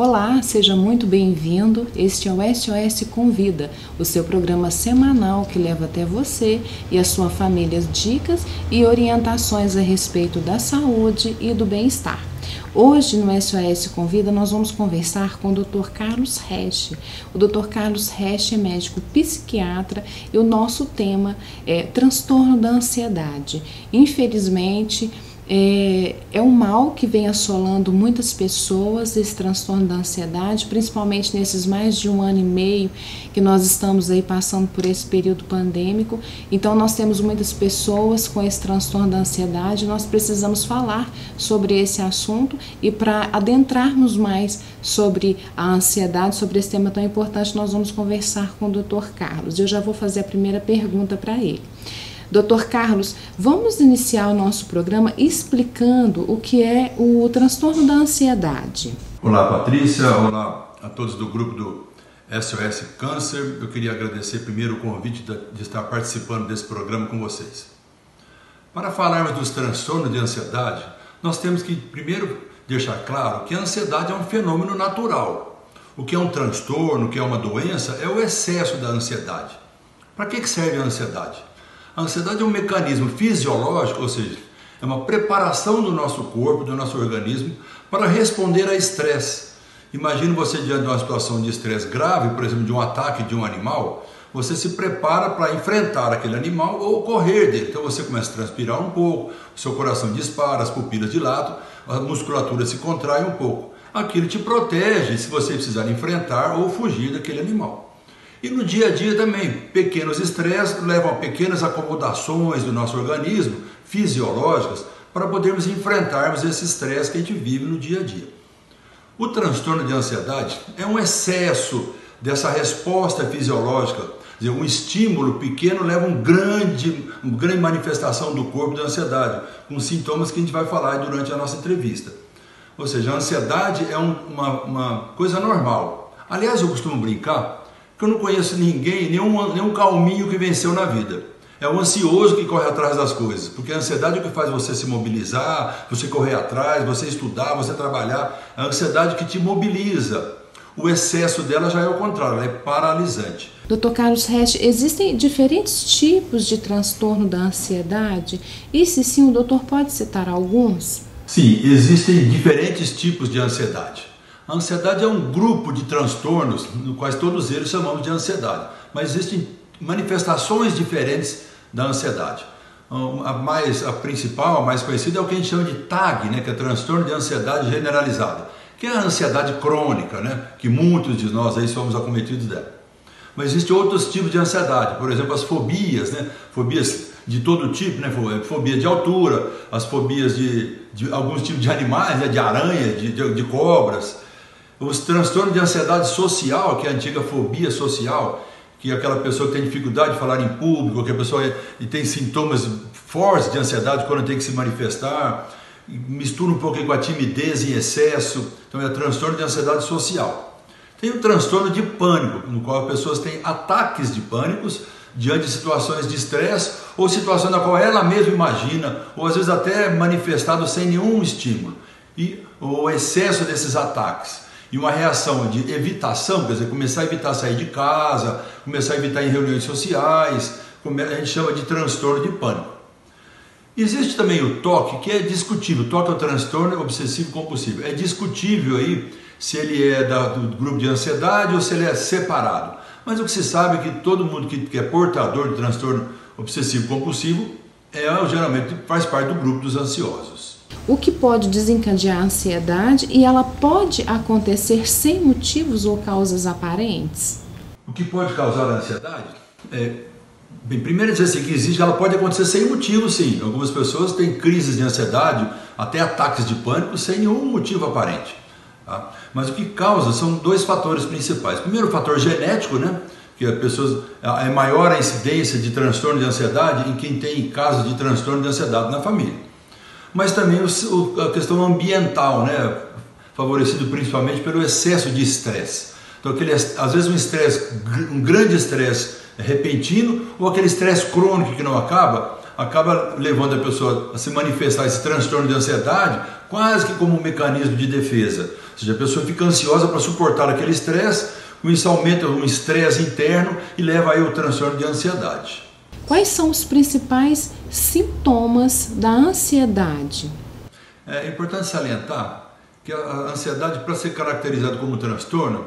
Olá, seja muito bem-vindo. Este é o SOS Convida, o seu programa semanal que leva até você e a sua família dicas e orientações a respeito da saúde e do bem-estar. Hoje no SOS Convida nós vamos conversar com o Dr. Carlos Resch. O Dr. Carlos Resch é médico psiquiatra e o nosso tema é transtorno da ansiedade. Infelizmente, é um mal que vem assolando muitas pessoas, esse transtorno da ansiedade, principalmente nesses mais de 1 ano e meio que nós estamos aí passando por esse período pandêmico. Então nós temos muitas pessoas com esse transtorno da ansiedade, nós precisamos falar sobre esse assunto e para adentrarmos mais sobre a ansiedade, sobre esse tema tão importante, nós vamos conversar com o Dr. Carlos. Eu já vou fazer a primeira pergunta para ele. Dr. Carlos, vamos iniciar o nosso programa explicando o que é o transtorno da ansiedade. Olá, Patrícia. Olá a todos do grupo do SOS Câncer. Eu queria agradecer primeiro o convite de estar participando desse programa com vocês. Para falarmos dos transtornos de ansiedade, nós temos que primeiro deixar claro que a ansiedade é um fenômeno natural. O que é um transtorno, o que é uma doença, é o excesso da ansiedade. Para que serve a ansiedade? A ansiedade é um mecanismo fisiológico, ou seja, é uma preparação do nosso corpo, do nosso organismo, para responder a estresse. Imagine você diante de uma situação de estresse grave, por exemplo, de um ataque de um animal, você se prepara para enfrentar aquele animal ou correr dele. Então você começa a transpirar um pouco, o seu coração dispara, as pupilas dilatam, a musculatura se contrai um pouco. Aquilo te protege se você precisar enfrentar ou fugir daquele animal. E no dia a dia também, pequenos estresses levam a pequenas acomodações do nosso organismo, fisiológicas, para podermos enfrentarmos esse estresse que a gente vive no dia a dia. O transtorno de ansiedade é um excesso dessa resposta fisiológica, quer dizer, um estímulo pequeno leva uma grande manifestação do corpo de ansiedade, com sintomas que a gente vai falar durante a nossa entrevista. Ou seja, a ansiedade é uma coisa normal. Aliás, eu costumo brincar que eu não conheço ninguém, nenhum calminho que venceu na vida. É o ansioso que corre atrás das coisas, porque a ansiedade é o que faz você se mobilizar, você correr atrás, você estudar, você trabalhar. É a ansiedade que te mobiliza. O excesso dela já é o contrário, ela é paralisante. Dr. Carlos Resch, existem diferentes tipos de transtorno da ansiedade? E se sim, o doutor pode citar alguns? Sim, existem diferentes tipos de ansiedade. A ansiedade é um grupo de transtornos, no quais todos eles chamamos de ansiedade, mas existem manifestações diferentes da ansiedade. A principal, a mais conhecida é o que a gente chama de TAG, né, que é transtorno de ansiedade generalizada, que é a ansiedade crônica, né, que muitos de nós aí somos acometidos dela. Mas existem outros tipos de ansiedade, por exemplo, as fobias, né, fobias de todo tipo, né, fobia de altura, as fobias de alguns tipos de animais, né, de aranha, de cobras. Os transtornos de ansiedade social, que é a antiga fobia social, que é aquela pessoa que tem dificuldade de falar em público, que a pessoa tem sintomas fortes de ansiedade quando tem que se manifestar, mistura um pouco com a timidez em excesso, então é transtorno de ansiedade social. Tem o transtorno de pânico, no qual as pessoas têm ataques de pânicos diante de situações de estresse ou situações na qual ela mesma imagina, ou às vezes até manifestado sem nenhum estímulo, e o excesso desses ataques. E uma reação de evitação, quer dizer, começar a evitar sair de casa, começar a evitar em reuniões sociais, a gente chama de transtorno de pânico. Existe também o TOC, que é discutível. O TOC é o transtorno obsessivo compulsivo. É discutível aí se ele é do grupo de ansiedade ou se ele é separado. Mas o que se sabe é que todo mundo que é portador de transtorno obsessivo compulsivo geralmente faz parte do grupo dos ansiosos. O que pode desencadear a ansiedade e ela pode acontecer sem motivos ou causas aparentes? O que pode causar a ansiedade? Primeiro dizer assim, que existe, ela pode acontecer sem motivo, sim. Algumas pessoas têm crises de ansiedade, até ataques de pânico, sem nenhum motivo aparente. Tá? Mas o que causa são 2 fatores principais. Primeiro, o fator genético, né? Que é maior a incidência de transtorno de ansiedade em quem tem casos de transtorno de ansiedade na família. Mas também a questão ambiental, né? Favorecido principalmente pelo excesso de estresse. Então, às vezes um grande estresse repentino ou aquele estresse crônico que não acaba, acaba levando a pessoa a se manifestar esse transtorno de ansiedade quase que como um mecanismo de defesa. Ou seja, a pessoa fica ansiosa para suportar aquele estresse, com isso aumenta um estresse interno e leva aí ao transtorno de ansiedade. Quais são os principais sintomas da ansiedade? É importante salientar que a ansiedade, para ser caracterizada como transtorno,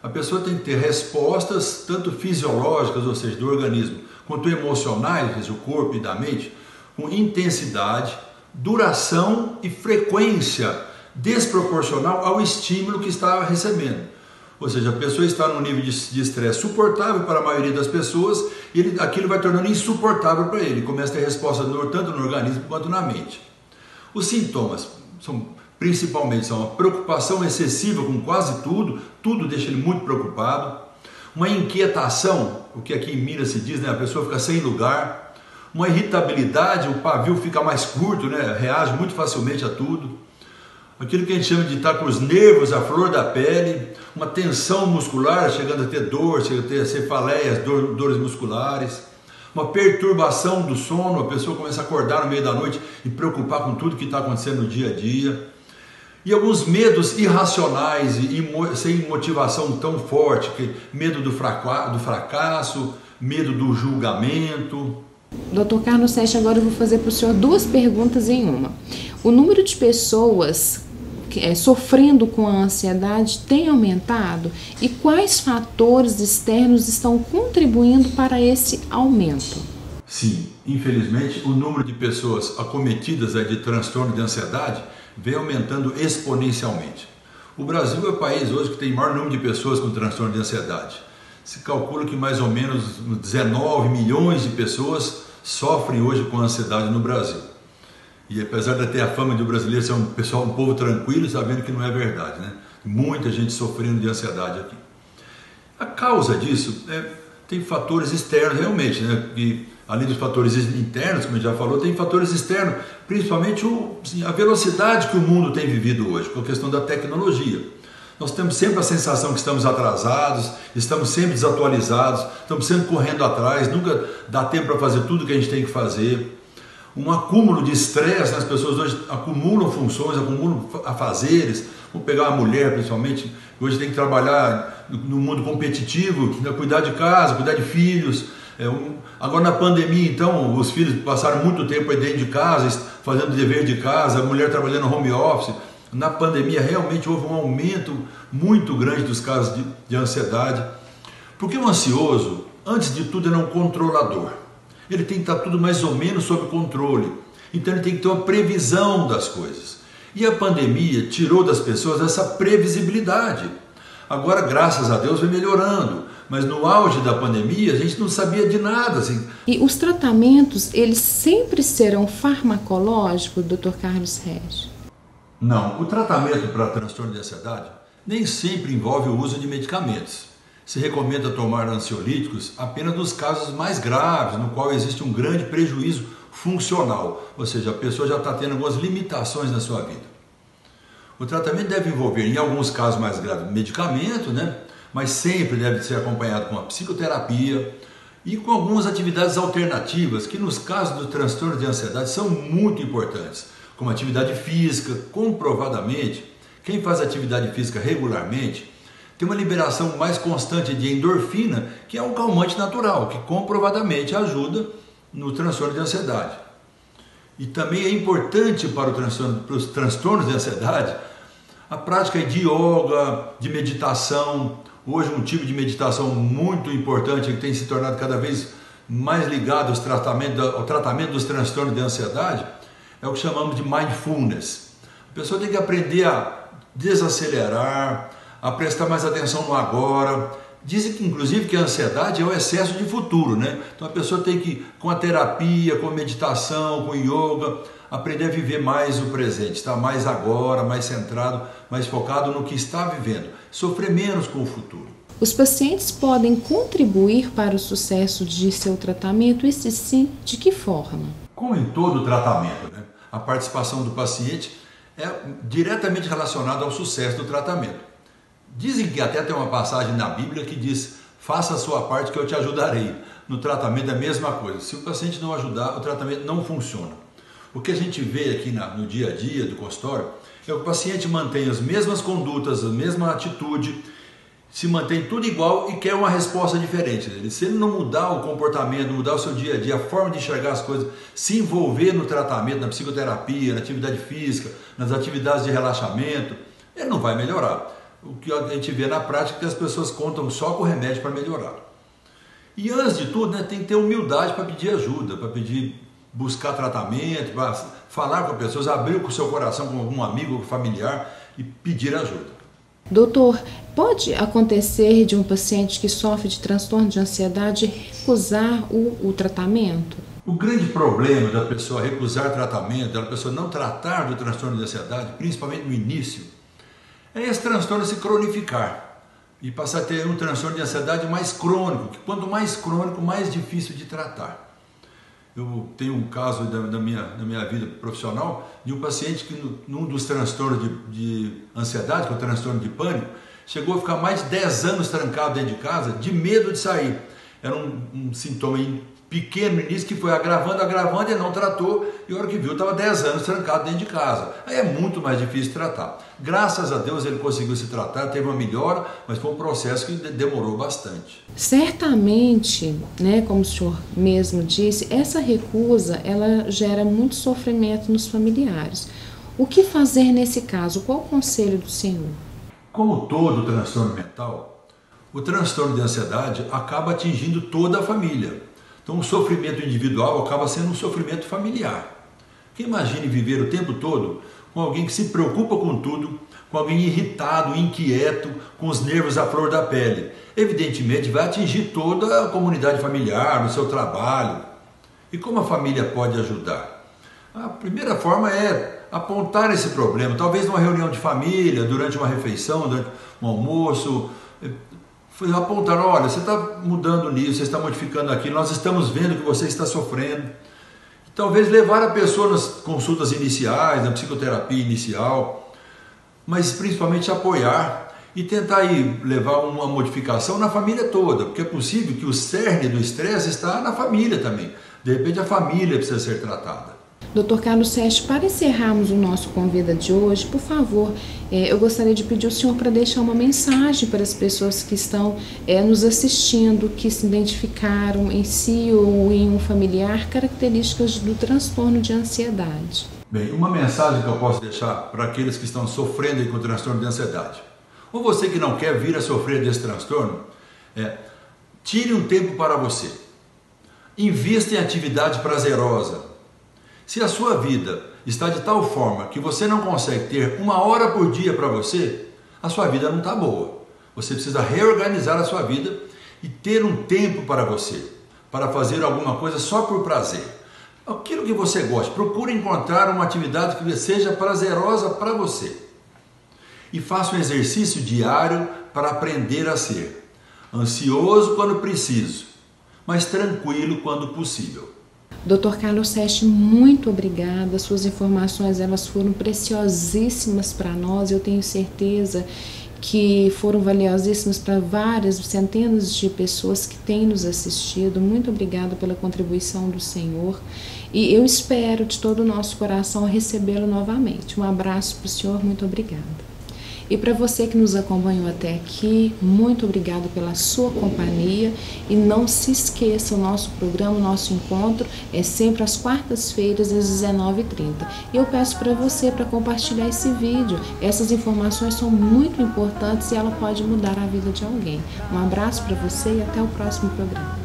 a pessoa tem que ter respostas tanto fisiológicas, ou seja, do organismo, quanto emocionais, ou seja, do corpo e da mente, com intensidade, duração e frequência desproporcional ao estímulo que está recebendo. Ou seja, a pessoa está num nível de estresse suportável para a maioria das pessoas e aquilo vai tornando insuportável para ele. Começa a ter resposta tanto no organismo quanto na mente. Os sintomas principalmente são a preocupação excessiva com quase tudo, tudo deixa ele muito preocupado, uma inquietação, o que aqui em Minas se diz, né? A pessoa fica sem lugar, uma irritabilidade, o pavio fica mais curto, né? Reage muito facilmente a tudo, aquilo que a gente chama de estar com os nervos à flor da pele, uma tensão muscular, chegando a ter dor, chegando a ter cefaleias, dores musculares, uma perturbação do sono, a pessoa começa a acordar no meio da noite e preocupar com tudo que está acontecendo no dia a dia, e alguns medos irracionais e sem motivação tão forte, que medo do fracasso, medo do julgamento. Dr. Carlos Sete, agora eu vou fazer para o senhor duas perguntas em uma. O número de pessoas sofrendo com a ansiedade tem aumentado? E quais fatores externos estão contribuindo para esse aumento? Sim, infelizmente o número de pessoas acometidas de transtorno de ansiedade vem aumentando exponencialmente. O Brasil é o país hoje que tem o maior número de pessoas com transtorno de ansiedade. Se calcula que mais ou menos 19 milhões de pessoas sofrem hoje com ansiedade no Brasil. E apesar de ter a fama de o brasileiro ser um povo tranquilo, sabendo que não é verdade, né? Muita gente sofrendo de ansiedade aqui. A causa disso tem fatores externos realmente, né? E além dos fatores internos, como a gente já falou, tem fatores externos, principalmente a velocidade que o mundo tem vivido hoje, com a questão da tecnologia. Nós temos sempre a sensação que estamos atrasados, estamos sempre desatualizados, estamos sempre correndo atrás, nunca dá tempo para fazer tudo que a gente tem que fazer. Um acúmulo de estresse, né? As pessoas hoje acumulam funções, acumulam afazeres. Vamos pegar a mulher principalmente, que hoje tem que trabalhar no mundo competitivo, cuidar de casa, cuidar de filhos. Agora na pandemia, então, os filhos passaram muito tempo aí dentro de casa, fazendo dever de casa, a mulher trabalhando no home office. Na pandemia realmente houve um aumento muito grande dos casos de ansiedade, porque o ansioso, antes de tudo, é um controlador. Ele tem que estar tudo mais ou menos sob controle, então ele tem que ter uma previsão das coisas. E a pandemia tirou das pessoas essa previsibilidade. Agora, graças a Deus, vem melhorando, mas no auge da pandemia a gente não sabia de nada. Assim. E os tratamentos, eles sempre serão farmacológicos, Dr. Carlos Regis? Não, o tratamento para transtorno de ansiedade nem sempre envolve o uso de medicamentos. Se recomenda tomar ansiolíticos apenas nos casos mais graves, no qual existe um grande prejuízo funcional, ou seja, a pessoa já está tendo algumas limitações na sua vida. O tratamento deve envolver, em alguns casos mais graves, medicamento, né? Mas sempre deve ser acompanhado com a psicoterapia e com algumas atividades alternativas, que nos casos do transtorno de ansiedade são muito importantes, como atividade física. Comprovadamente, quem faz atividade física regularmente tem uma liberação mais constante de endorfina, que é um calmante natural, que comprovadamente ajuda no transtorno de ansiedade. E também é importante para os transtornos de ansiedade a prática de yoga, de meditação. Hoje um tipo de meditação muito importante que tem se tornado cada vez mais ligado ao tratamento dos transtornos de ansiedade é o que chamamos de mindfulness. A pessoa tem que aprender a desacelerar, a prestar mais atenção no agora. Dizem que, inclusive, que a ansiedade é o excesso de futuro, né? Então a pessoa tem que, com a terapia, com a meditação, com o yoga, aprender a viver mais o presente, estar mais agora, mais centrado, mais focado no que está vivendo, sofrer menos com o futuro. Os pacientes podem contribuir para o sucesso de seu tratamento, e se sim, de que forma? Como em todo tratamento, né? A participação do paciente é diretamente relacionada ao sucesso do tratamento. Dizem que até tem uma passagem na Bíblia que diz: faça a sua parte que eu te ajudarei. no tratamento é a mesma coisa. Se o paciente não ajudar, o tratamento não funciona. O que a gente vê aqui no dia a dia do consultório é que o paciente mantém as mesmas condutas, a mesma atitude, se mantém tudo igual e quer uma resposta diferente. Se ele não mudar o comportamento, mudar o seu dia a dia, a forma de enxergar as coisas, se envolver no tratamento, na psicoterapia, na atividade física, nas atividades de relaxamento, ele não vai melhorar. O que a gente vê na prática é que as pessoas contam só com o remédio para melhorar. E antes de tudo, tem que ter humildade para pedir ajuda, para buscar tratamento, para falar com as pessoas, abrir o seu coração com algum amigo, familiar e pedir ajuda. Doutor, pode acontecer de um paciente que sofre de transtorno de ansiedade recusar o tratamento? O grande problema da pessoa recusar tratamento, da pessoa não tratar do transtorno de ansiedade, principalmente no início, é esse transtorno se cronificar e passar a ter um transtorno de ansiedade mais crônico, que quanto mais crônico, mais difícil de tratar. Eu tenho um caso da minha vida profissional de um paciente que num dos transtornos de ansiedade, que é o transtorno de pânico, chegou a ficar mais de 10 anos trancado dentro de casa, de medo de sair. Era um sintoma pequeno no início que foi agravando, e não tratou, e a hora que viu estava 10 anos trancado dentro de casa. Aí é muito mais difícil de tratar. Graças a Deus ele conseguiu se tratar, teve uma melhora, mas foi um processo que demorou bastante. Certamente, como o senhor mesmo disse, essa recusa ela gera muito sofrimento nos familiares. O que fazer nesse caso? Qual o conselho do senhor? Como todo transtorno mental, o transtorno de ansiedade acaba atingindo toda a família. Então o sofrimento individual acaba sendo um sofrimento familiar. Quem imagine viver o tempo todo com alguém que se preocupa com tudo, com alguém irritado, inquieto, com os nervos à flor da pele. Evidentemente vai atingir toda a comunidade familiar, no seu trabalho. E como a família pode ajudar? A primeira forma é apontar esse problema, talvez numa reunião de família, durante uma refeição, durante um almoço, apontar, olha, você está mudando nisso, você está modificando aquilo, nós estamos vendo que você está sofrendo. Talvez levar a pessoa nas consultas iniciais, na psicoterapia inicial, mas principalmente apoiar e tentar levar uma modificação na família toda, porque é possível que o cerne do estresse está na família também. De repente a família precisa ser tratada. Dr. Carlos Sesti, para encerrarmos o nosso Convida de hoje, por favor, eu gostaria de pedir ao senhor para deixar uma mensagem para as pessoas que estão nos assistindo, que se identificaram em si ou em um familiar, características do transtorno de ansiedade. Bem, uma mensagem que eu posso deixar para aqueles que estão sofrendo com o transtorno de ansiedade, ou você que não quer vir a sofrer desse transtorno, tire um tempo para você, invista em atividade prazerosa. Se a sua vida está de tal forma que você não consegue ter 1 hora por dia para você, a sua vida não está boa. Você precisa reorganizar a sua vida e ter um tempo para você, para fazer alguma coisa só por prazer. Aquilo que você gosta, procure encontrar uma atividade que seja prazerosa para você. E faça um exercício diário para aprender a ser ansioso quando preciso, mas tranquilo quando possível. Dr. Carlos Sesti, muito obrigada. Suas informações elas foram preciosíssimas para nós. Eu tenho certeza que foram valiosíssimas para várias, centenas de pessoas que têm nos assistido. Muito obrigada pela contribuição do senhor. E eu espero de todo o nosso coração recebê-lo novamente. Um abraço para o senhor, muito obrigada. E para você que nos acompanhou até aqui, muito obrigado pela sua companhia e não se esqueça, o nosso programa, o nosso encontro é sempre às quartas-feiras às 19h30. E eu peço para você para compartilhar esse vídeo, essas informações são muito importantes e ela pode mudar a vida de alguém. Um abraço para você e até o próximo programa.